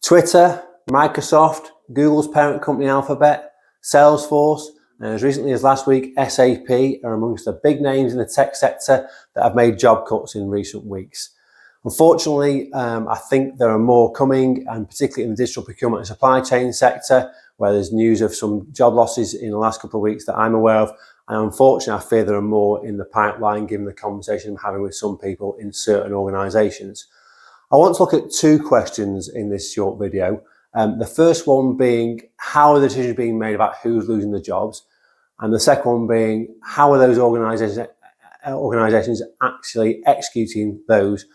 Twitter, Microsoft, Google's parent company Alphabet, Salesforce, and as recently as last week, SAP are amongst the big names in the tech sector that have made job cuts in recent weeks. Unfortunately, I think there are more coming, and particularly in the digital procurement and supply chain sector, where there's news of some job losses in the last couple of weeks that I'm aware of. And unfortunately, I fear there are more in the pipeline, given the conversation I'm having with some people in certain organisations. I want to look at two questions in this short video. The first one being, how are the decisions being made about who's losing the jobs? And the second one being, how are those organisations actually executing those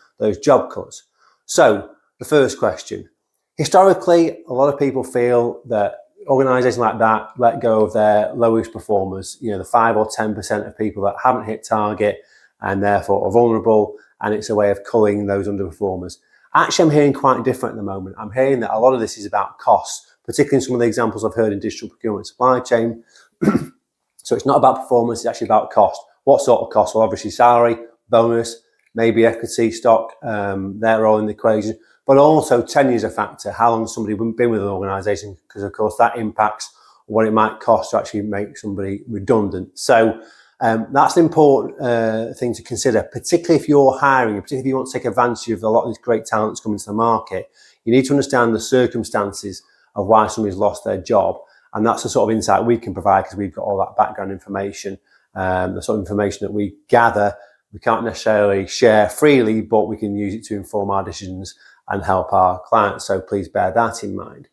job cuts? So the first question, historically, a lot of people feel that organisations like that let go of their lowest performers, the 5 or 10% of people that haven't hit target and therefore are vulnerable, and it's a way of culling those underperformers. Actually, I'm hearing quite different at the moment. I'm hearing that a lot of this is about costs, particularly in some of the examples I've heard in digital procurement supply chain. So it's not about performance, it's actually about cost. What sort of cost? Well, obviously salary, bonus, maybe equity, stock, they're all in the equation. But also tenure is a factor. How long has somebody been with an organisation? Because of course that impacts what it might cost to actually make somebody redundant. So that's an important thing to consider, particularly if you're hiring, particularly if you want to take advantage of a lot of these great talents coming to the market. You need to understand the circumstances of why somebody's lost their job. And that's the sort of insight we can provide because we've got all that background information, the sort of information that we gather. We can't necessarily share freely, but we can use it to inform our decisions and help our clients. So please bear that in mind.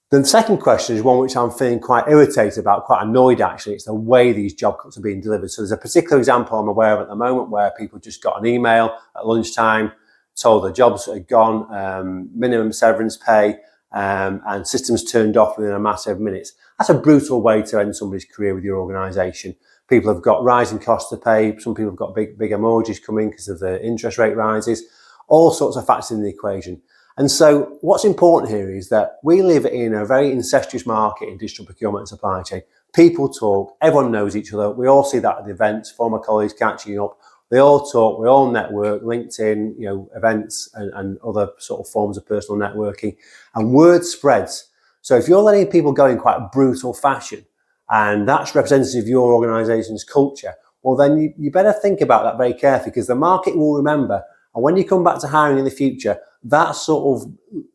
The second question is one which I'm feeling quite irritated about, quite annoyed actually. It's the way these job cuts are being delivered. So there's a particular example I'm aware of at the moment where people just got an email at lunchtime, told their jobs are gone, minimum severance pay, and systems turned off within a matter of minutes. That's a brutal way to end somebody's career with your organisation. People have got rising costs to pay. Some people have got bigger mortgages coming because of the interest rate rises. All sorts of factors in the equation. And so what's important here is that we live in a very incestuous market in digital procurement and supply chain. People talk, everyone knows each other. We all see that at the events, former colleagues catching up. They all talk, we all network, LinkedIn, events and other sort of forms of personal networking, and word spreads. So if you're letting people go in quite a brutal fashion, and that's representative of your organisation's culture, well then you better think about that very carefully, because the market will remember. And when you come back to hiring in the future, that sort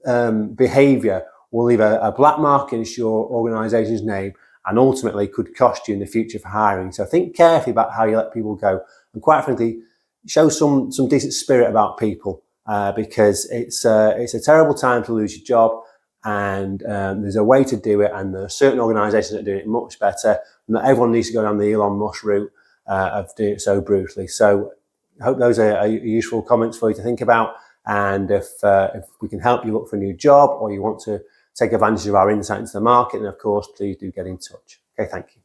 of behaviour will leave a black mark against your organisation's name and ultimately could cost you in the future for hiring. So think carefully about how you let people go. And quite frankly, show some decent spirit about people because it's a terrible time to lose your job, and there's a way to do it, and there are certain organisations that are doing it much better. Not everyone needs to go down the Elon Musk route of doing it so brutally. So I hope those are useful comments for you to think about. And if we can help you look for a new job, or you want to take advantage of our insight into the market, then of course, please do get in touch. Okay, thank you.